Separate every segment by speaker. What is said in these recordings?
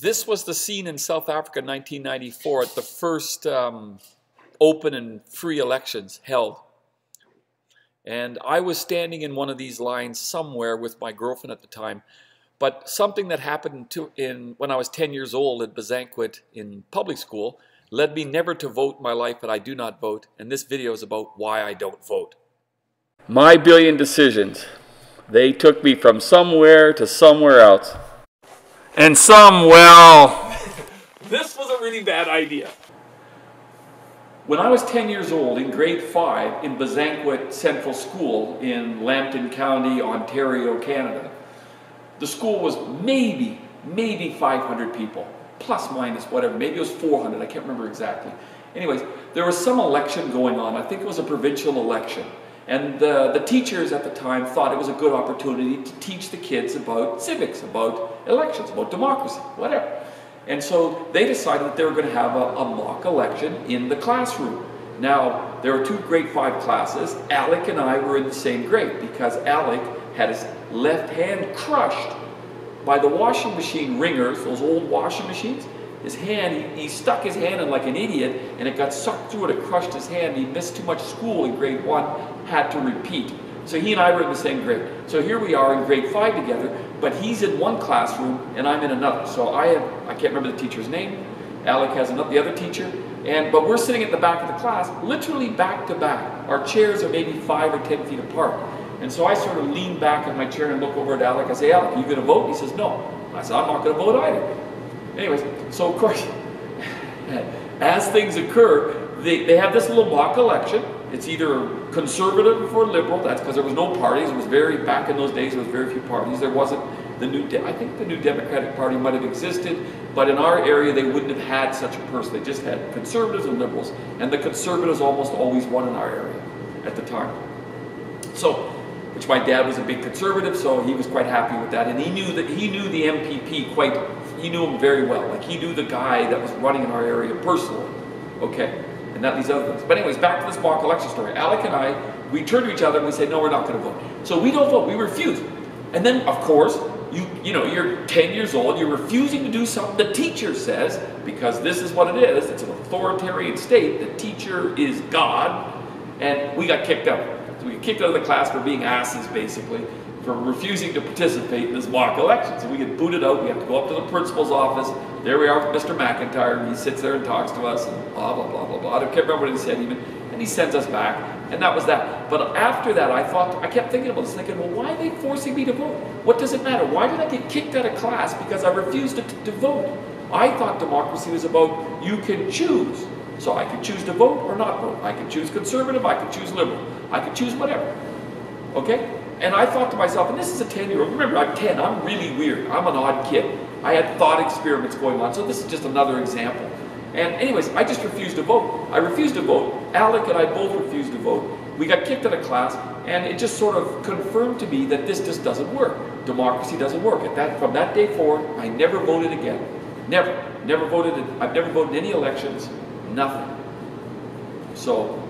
Speaker 1: This was the scene in South Africa in 1994 at the first open and free elections held. And I was standing in one of these lines somewhere with my girlfriend at the time. But something that happened when I was 10 years old at Bazanquet in public school led me never to vote in my life, but I do not vote. And this video is about why I don't vote. My billion decisions. They took me from somewhere to somewhere else. And well, this was a really bad idea. When I was 10 years old, in grade 5, in Bazanquet Central School in Lambton County, Ontario, Canada, the school was maybe 500 people, plus minus whatever, maybe it was 400, I can't remember exactly. Anyways, there was some election going on, I think it was a provincial election. And the teachers at the time thought it was a good opportunity to teach the kids about civics, about elections, about democracy, whatever. And so they decided that they were going to have a mock election in the classroom. Now, there were 2 grade 5 classes. Alec and I were in the same grade because Alec had his left hand crushed by the washing machine ringers, those old washing machines. His hand, he stuck his hand in like an idiot and it got sucked through it, it crushed his hand. He missed too much school in grade 1, had to repeat. So he and I were in the same grade. So here we are in grade 5 together, but he's in one classroom and I'm in another. So I can't remember the teacher's name. Alec has the other teacher. But we're sitting at the back of the class, literally back to back. Our chairs are maybe 5 or 10 feet apart. And so I sort of lean back in my chair and look over at Alec. I say, Alec, are you going to vote? He says, no. I said, I'm not going to vote either. Anyways, so of course, as things occur, they have this little mock election. It's either conservative or liberal. That's because there was no parties. It was back in those days, there was very few parties. There wasn't I think the New Democratic Party might have existed, but in our area, they wouldn't have had such a person. They just had conservatives and liberals. And the conservatives almost always won in our area at the time. So, which my dad was a big conservative, so he was quite happy with that. And he knew the MPP he knew him very well. Like, he knew the guy that was running in our area personally. Okay, and that leads other things. But anyways, back to this mock election story. Alec and I, we turned to each other and we said, no, we're not going to vote. So we don't vote, we refuse. And then, of course, you know, you're 10 years old, you're refusing to do something the teacher says, because this is what it is, it's an authoritarian state, the teacher is God, and we got kicked out. So we got kicked out of the class for being asses, basically, for refusing to participate in this mock election. So we get booted out, we have to go up to the principal's office, there we are with Mr. McIntyre, and he sits there and talks to us, and blah, blah, blah, blah, blah. I can't remember what he said even, and he sends us back, and that was that. But after that, I kept thinking about this, thinking, well, why are they forcing me to vote? What does it matter? Why did I get kicked out of class because I refused to vote? I thought democracy was about you can choose. So I could choose to vote or not vote. I could choose conservative, I could choose liberal. I could choose whatever. Okay? And I thought to myself, and this is a 10-year-old, remember I'm 10, I'm really weird, I'm an odd kid. I had thought experiments going on, so this is just another example. And anyways, I just refused to vote. I refused to vote. Alec and I both refused to vote. We got kicked out of class, and it just sort of confirmed to me that this just doesn't work. Democracy doesn't work. From that day forward, I never voted again. Never. Never voted. I've never voted in any elections. Nothing. So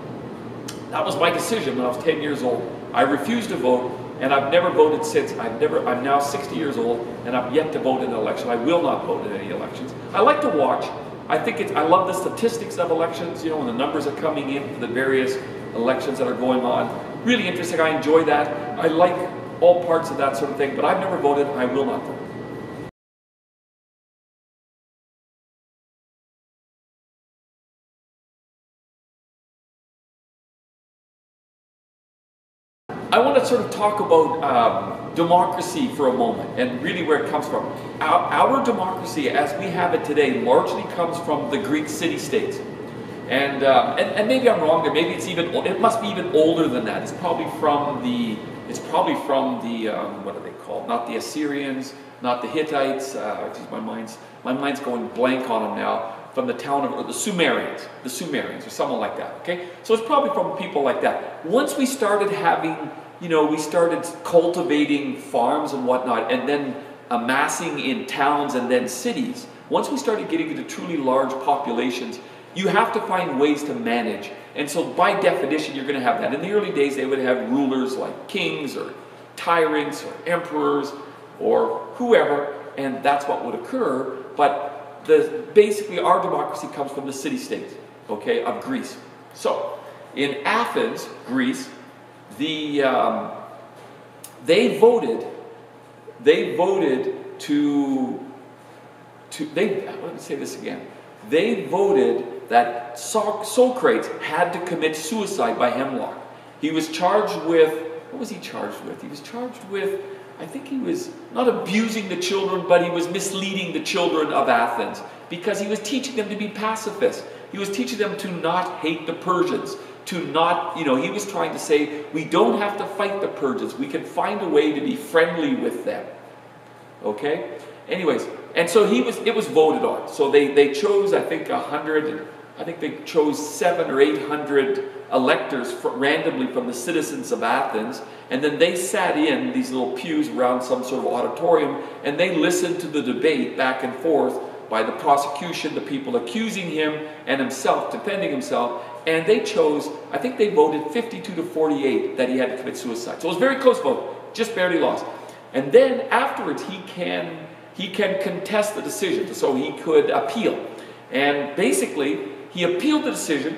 Speaker 1: that was my decision when I was 10 years old. I refused to vote, and I've never voted since. I'm now 60 years old, and I've yet to vote in an election. I will not vote in any elections. I like to watch. I love the statistics of elections, you know, when the numbers are coming in for the various elections that are going on. Really interesting. I enjoy that. I like all parts of that sort of thing, but I've never voted. I will not vote. I want to sort of talk about democracy for a moment and really where it comes from. Our democracy as we have it today largely comes from the Greek city-states. And maybe I'm wrong there, maybe it must be even older than that. It's probably from the, what are they called? Not the Assyrians, not the Hittites, geez, my mind's going blank on them now. From the town of, or the Sumerians, or someone like that, okay? So it's probably from people like that. Once we started having, you know, we started cultivating farms and whatnot, and then amassing in towns and then cities, once we started getting into truly large populations, you have to find ways to manage. And so by definition, you're going to have that. In the early days, they would have rulers like kings or tyrants or emperors or whoever. and that's what would occur. But basically our democracy comes from the city-states, okay, of Greece. So in Athens, Greece, they voted to let me say this again. They voted that Socrates had to commit suicide by hemlock. He was charged with, what was he charged with? He was charged with, I think he was not abusing the children, but he was misleading the children of Athens because he was teaching them to be pacifists. He was teaching them to not hate the Persians, to not, he was trying to say, we don't have to fight the Persians. We can find a way to be friendly with them. Okay? Anyways, and so it was voted on. So they chose, I think, 100, I think they chose 700 or 800 electors randomly from the citizens of Athens. And then they sat in these little pews around some sort of auditorium, and they listened to the debate back and forth by the prosecution, the people accusing him, and himself, defending himself. And they chose, I think they voted 52 to 48 that he had to commit suicide. So it was a very close vote, just barely lost. And then afterwards he can contest the decision, so he could appeal. And basically, he appealed the decision,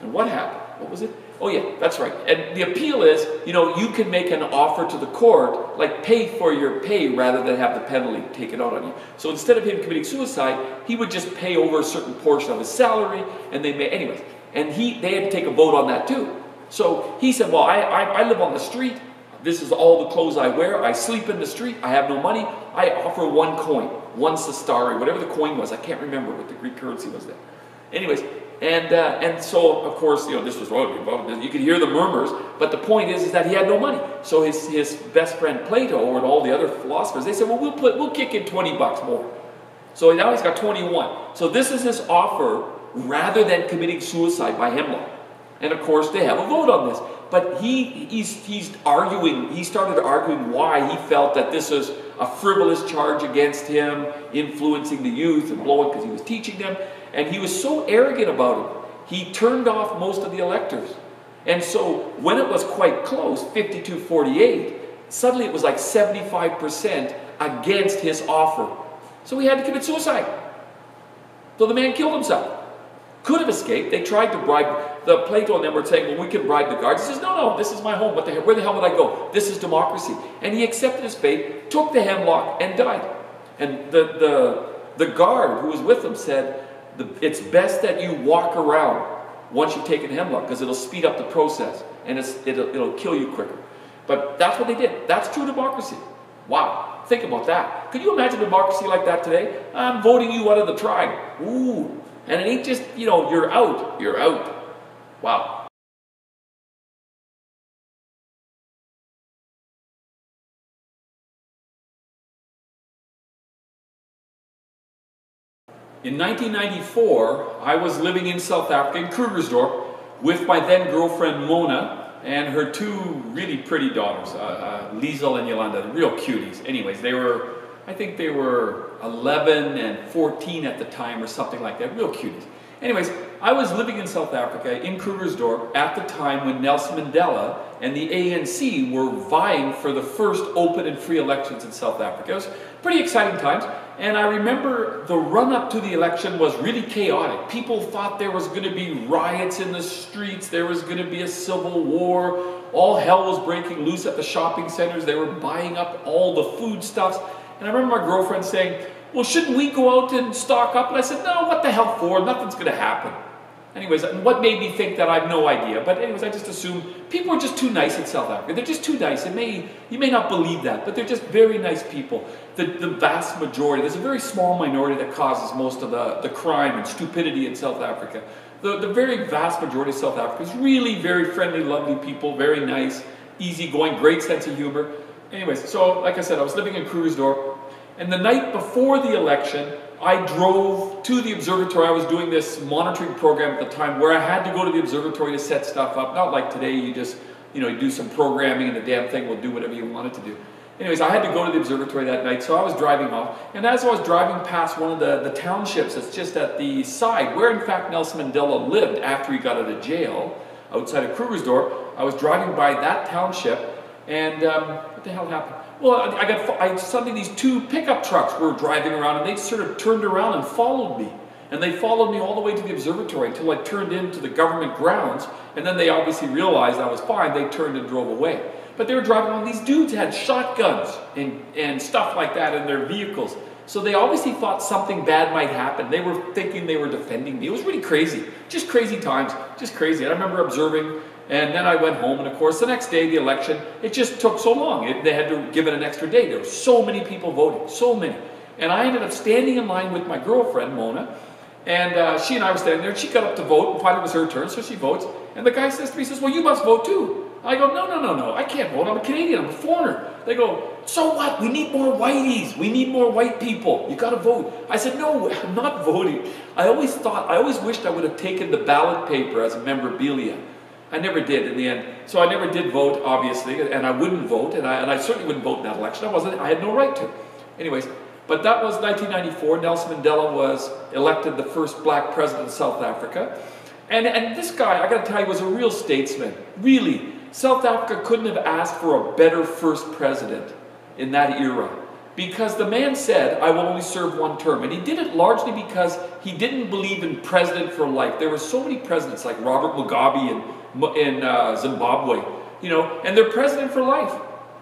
Speaker 1: and what happened? What was it? Oh yeah, that's right. And the appeal is, you can make an offer to the court, like pay for your pay rather than have the penalty taken out on you. So instead of him committing suicide, he would just pay over a certain portion of his salary, and anyways. And they had to take a vote on that too. So he said, well, I live on the street. This is all the clothes I wear. I sleep in the street. I have no money. I offer 1 coin, 1 sestertii, whatever the coin was. I can't remember what the Greek currency was then. Anyways, and so, of course, this was wrong. You could hear the murmurs, but the point is that he had no money. So his best friend Plato and all the other philosophers, they said, well, we'll kick in $20 more. So now he's got 21. So this is his offer rather than committing suicide by hemlock. And of course, they have a vote on this. But he's arguing, he started arguing why he felt that this was a frivolous charge against him, influencing the youth and blowing because he was teaching them. And he was so arrogant about it, he turned off most of the electors. And so when it was quite close, 52-48, suddenly it was like 75% against his offer. So he had to commit suicide. So the man killed himself. Could have escaped. They tried to bribe. Plato and them were saying, well, we can bribe the guards. He says, no, this is my home. Where the hell would I go? This is democracy. And he accepted his fate, took the hemlock, and died. And the guard who was with him said, it's best that you walk around once you've taken hemlock, because it'll speed up the process, and it'll kill you quicker. But that's what they did. That's true democracy. Wow. Think about that. Could you imagine democracy like that today? I'm voting you out of the tribe. Ooh. And it ain't just, you're out. You're out. Wow. In 1994, I was living in South Africa, in Krugersdorp, with my then girlfriend Mona and her 2 really pretty daughters, Liesel and Yolanda, real cuties. Anyways, I think they were 11 and 14 at the time or something like that, real cuties. Anyways, I was living in South Africa, in Krugersdorp, at the time when Nelson Mandela and the ANC were vying for the first open and free elections in South Africa. It was pretty exciting times, and I remember the run-up to the election was really chaotic. People thought there was going to be riots in the streets, there was going to be a civil war, all hell was breaking loose at the shopping centers, they were buying up all the foodstuffs. And I remember my girlfriend saying, well, shouldn't we go out and stock up? And I said, no, what the hell for? Nothing's going to happen. Anyways, what made me think that? I have no idea. But anyways, I just assumed people are just too nice in South Africa. They're just too nice. You may not believe that, but they're just very nice people. The vast majority, there's a very small minority that causes most of the crime and stupidity in South Africa. The very vast majority of South Africa is really very friendly, lovely people, very nice, easygoing, great sense of humor. Anyways, so like I said, I was living in Krugersdorp. And the night before the election, I drove to the observatory. I was doing this monitoring program at the time where I had to go to the observatory to set stuff up. Not like today, you just, you do some programming and the damn thing will do whatever you want it to do. Anyways, I had to go to the observatory that night, so I was driving off. And as I was driving past one of the townships that's just at the side, where in fact Nelson Mandela lived after he got out of jail, outside of Krugersdorp, I was driving by that township, and what the hell happened? Well, suddenly these two pickup trucks were driving around, and they sort of turned around and followed me. And they followed me all the way to the observatory until I turned into the government grounds, and then they obviously realized I was fine. They turned and drove away. But they were driving around. These dudes had shotguns and stuff like that in their vehicles. So they obviously thought something bad might happen. They were thinking they were defending me. It was really crazy. Just crazy times. Just crazy. And I remember observing, and then I went home, and of course the next day, the election, it just took so long. They had to give it an extra day. There were so many people voting. So many. And I ended up standing in line with my girlfriend, Mona, and she and I were standing there, and she got up to vote, and finally it was her turn, so she votes. And the guy says to me, he says, well, you must vote too. I go, no, I can't vote. I'm a Canadian, I'm a foreigner. They go, so what? We need more whiteys. We need more white people. You got to vote. I said, no, I'm not voting. I always wished I would have taken the ballot paper as a memorabilia. I never did in the end. So I never did vote, obviously, and I wouldn't vote, and I certainly wouldn't vote in that election. I had no right to. Anyways, but that was 1994. Nelson Mandela was elected the first black president of South Africa. And this guy, I got to tell you, was a real statesman. Really. South Africa couldn't have asked for a better first president in that era, because the man said, I will only serve one term. And he did it largely because he didn't believe in president for life. There were so many presidents like Robert Mugabe in Zimbabwe, you know, and they're president for life.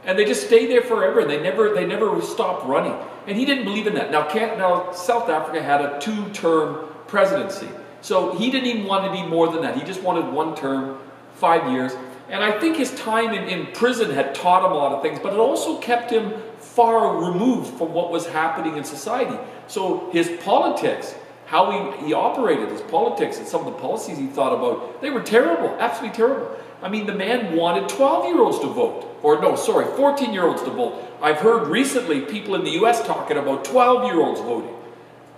Speaker 1: And they just stay there forever, and they never stopped running. And he didn't believe in that. Now South Africa had a two-term presidency. So he didn't even want to be more than that. He just wanted one term, 5 years. And I think his time in prison had taught him a lot of things, but it also kept him far removed from what was happening in society. So his politics, how he operated, his politics and some of the policies he thought about, they were terrible, absolutely terrible. I mean, the man wanted 12-year-olds to vote. Or no, sorry, 14-year-olds to vote. I've heard recently people in the US talking about 12-year-olds voting.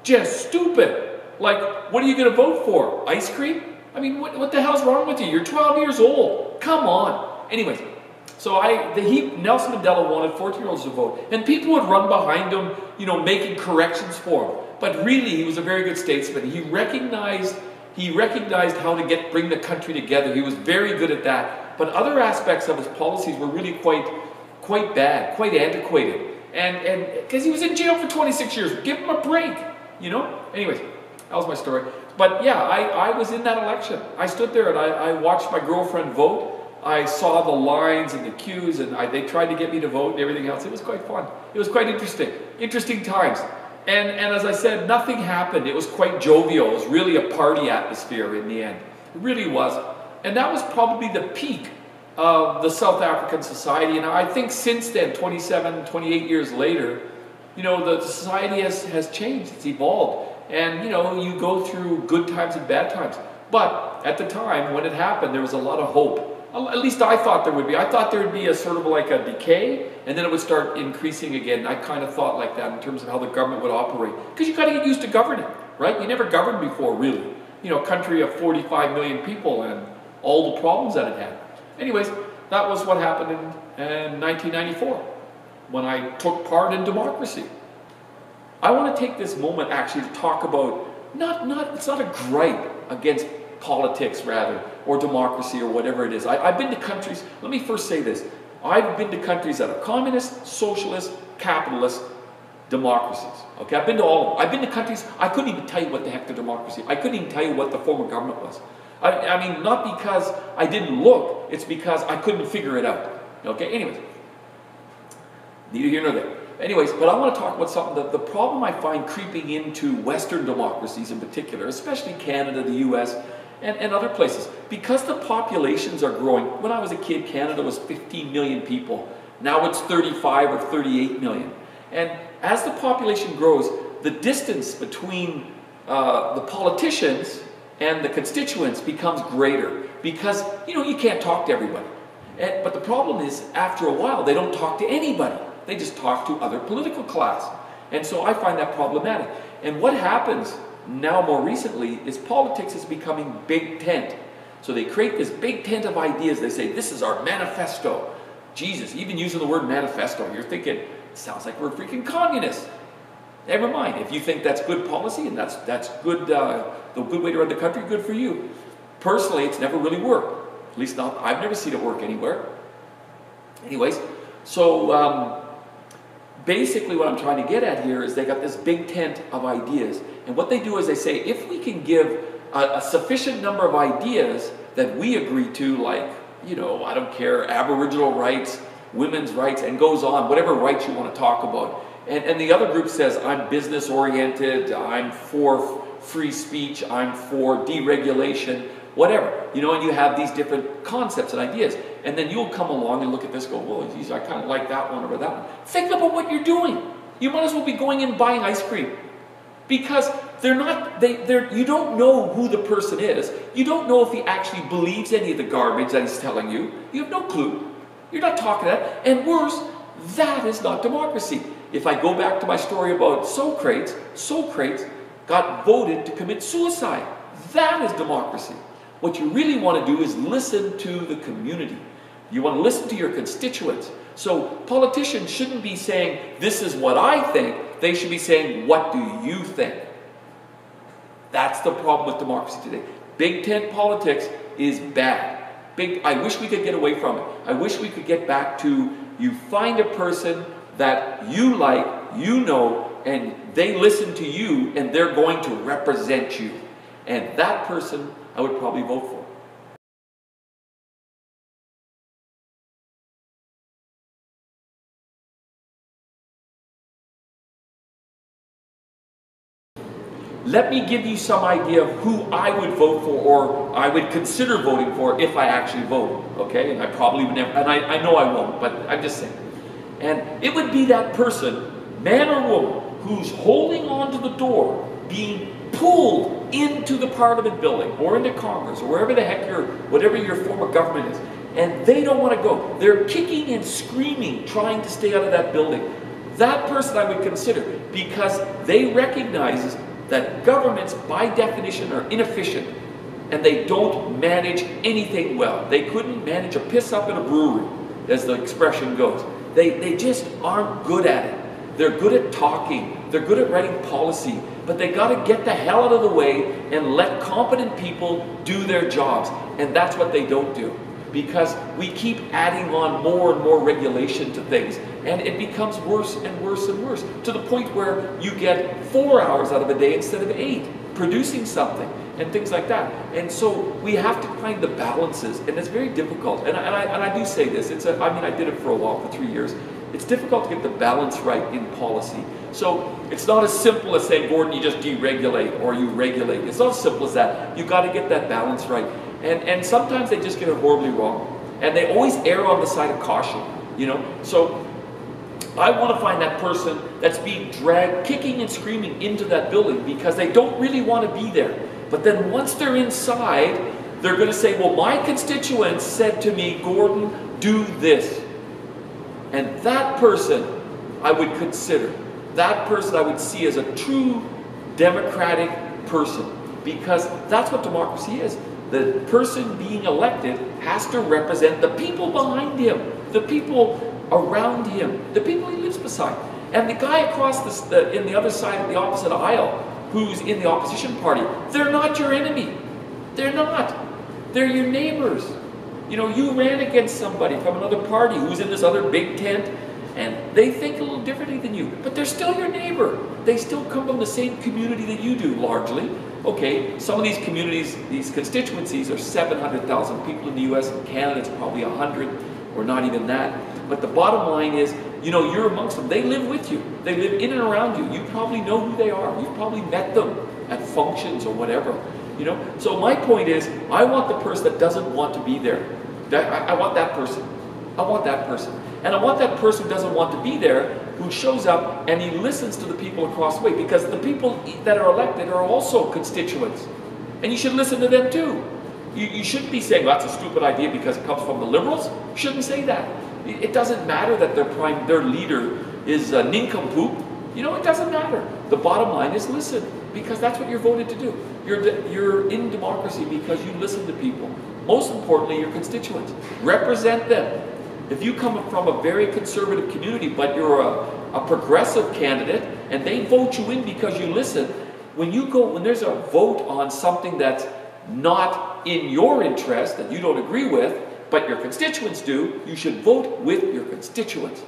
Speaker 1: Just stupid. Like, what are you going to vote for? Ice cream? I mean, what the hell's wrong with you? You're 12 years old. Come on. Anyways, so Nelson Mandela wanted 14-year-olds to vote. And people would run behind him, you know, making corrections for him. But really, he was a very good statesman. He recognized how to bring the country together. He was very good at that. But other aspects of his policies were really quite bad, quite antiquated. And because he was in jail for 26 years. Give him a break, you know? Anyways, that was my story. But yeah, I was in that election. I stood there and I watched my girlfriend vote. I saw the lines and the queues, and they tried to get me to vote and everything else. It was quite fun. It was quite interesting times. And as I said, nothing happened. It was quite jovial. It was really a party atmosphere in the end. It really was. And that was probably the peak of the South African society. And I think since then, 27, 28 years later, you know, the society has changed. It's evolved. And, you know, you go through good times and bad times. But at the time, when it happened, there was a lot of hope. At least I thought there would be. I thought there would be a sort of like a decay, and then it would start increasing again. I kind of thought like that in terms of how the government would operate. Because you got to get used to governing, right? You never governed before, really. You know, a country of 45 million people and all the problems that it had. Anyways, that was what happened in 1994, when I took part in democracy. I want to take this moment actually to talk about, it's not a gripe against politics rather, or democracy or whatever it is. I've been to countries, let me first say this, I've been to countries that are communist, socialist, capitalist democracies. Okay, I've been to all of them. I've been to countries, I couldn't even tell you what the heck the democracy, I couldn't even tell you what the form of government was. I mean, not because I didn't look, it's because I couldn't figure it out. Okay, anyways, neither here nor there. Anyways, but I want to talk about something, the problem I find creeping into Western democracies in particular, especially Canada, the US, and other places. Because the populations are growing. When I was a kid, Canada was 15 million people. Now it's 35 or 38 million. And as the population grows, the distance between the politicians and the constituents becomes greater. Because, you know, you can't talk to everybody. But the problem is, after a while, they don't talk to anybody. They just talk to other political class. And so I find that problematic. And what happens now more recently is politics is becoming big tent. So they create this big tent of ideas. They say, this is our manifesto. Jesus, even using the word manifesto, you're thinking, it sounds like we're freaking communists. Never mind. If you think that's good policy and that's good, the good way to run the country, good for you. Personally, it's never really worked. At least not, I've never seen it work anywhere. Anyways, so basically what I'm trying to get at here is they got this big tent of ideas. And what they do is they say, if we can give a sufficient number of ideas that we agree to, like, you know, I don't care, Aboriginal rights, women's rights, and goes on, whatever rights you want to talk about. And the other group says, I'm business oriented, I'm for free speech, I'm for deregulation, whatever. You know, and you have these different concepts and ideas. And then you'll come along and look at this and go, well, geez, I kind of like that one or that one. Think about what you're doing. You might as well be going in and buying ice cream. Because you don't know who the person is. You don't know if he actually believes any of the garbage that he's telling you. You have no clue. You're not talking to that. And worse, that is not democracy. If I go back to my story about Socrates got voted to commit suicide. That is democracy. What you really want to do is listen to the community. You want to listen to your constituents. So politicians shouldn't be saying, this is what I think. They should be saying, what do you think? That's the problem with democracy today. Big tent politics is bad. I wish we could get away from it. I wish we could get back to, you find a person that you like, you know, and they listen to you, and they're going to represent you. And that person I would probably vote for. Let me give you some idea of who I would vote for, or I would consider voting for if I actually vote, okay? And I probably would never, and I know I won't, but I'm just saying. And it would be that person, man or woman, who's holding on to the door, being pulled into the Parliament building, or into Congress, or wherever the heck whatever your form of government is, and they don't want to go. They're kicking and screaming, trying to stay out of that building. That person I would consider, because they recognize that governments, by definition, are inefficient, and they don't manage anything well. They couldn't manage a piss up in a brewery, as the expression goes. They just aren't good at it. They're good at talking. They're good at writing policy. But they got to get the hell out of the way and let competent people do their jobs. And that's what they don't do. Because we keep adding on more and more regulation to things. And it becomes worse and worse and worse. To the point where you get 4 hours out of a day instead of 8 producing something. And things like that. And so we have to find the balances. And it's very difficult. And I do say this. I did it for a while, for 3 years. It's difficult to get the balance right in policy. So it's not as simple as saying, Gordon, you just deregulate or you regulate. It's not as simple as that. You've got to get that balance right. And sometimes they just get it horribly wrong. And they always err on the side of caution, you know. So I want to find that person that's being dragged, kicking and screaming into that building because they don't really want to be there. But then once they're inside, they're going to say, well, my constituents said to me, Gordon, do this. And that person I would consider. That person I would see as a true democratic person. Because that's what democracy is. The person being elected has to represent the people behind him, the people around him, the people he lives beside. And the guy across in the other side, the opposite aisle, who's in the opposition party, they're not your enemy. They're not. They're your neighbors. You know, you ran against somebody from another party who's in this other big tent, and they think a little differently than you, but they're still your neighbor. They still come from the same community that you do, largely. Okay, some of these communities, these constituencies are 700,000 people in the US. In Canada, it's probably 100 or not even that. But the bottom line is, you know, you're amongst them. They live with you. They live in and around you. You probably know who they are. You've probably met them at functions or whatever. You know, so my point is, I want the person that doesn't want to be there. I want that person. I want that person. And I want that person who doesn't want to be there, who shows up and he listens to the people across the way, because the people that are elected are also constituents. And you should listen to them too. You shouldn't be saying, well, that's a stupid idea because it comes from the Liberals. You shouldn't say that. It doesn't matter that their leader is a nincompoop. You know, it doesn't matter. The bottom line is listen, because that's what you're voted to do. You're in democracy because you listen to people. Most importantly, your constituents. Represent them. If you come from a very conservative community, but you're a progressive candidate, and they vote you in because you listen, when there's a vote on something that's not in your interest, that you don't agree with, but your constituents do, you should vote with your constituents.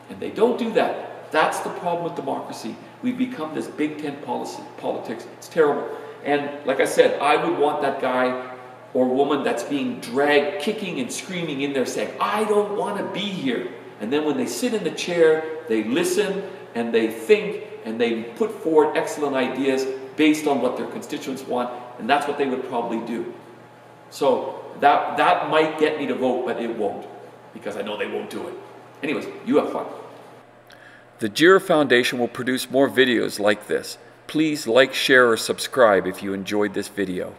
Speaker 1: And they don't do that. That's the problem with democracy. We've become this big tent politics. It's terrible. And like I said, I would want that guy or woman that's being dragged, kicking and screaming in there saying, I don't want to be here. And then when they sit in the chair, they listen and they think and they put forward excellent ideas based on what their constituents want, and that's what they would probably do. So that might get me to vote, but it won't, because I know they won't do it. Anyways, you have fun. The GERAF Foundation will produce more videos like this. Please like, share, or subscribe if you enjoyed this video.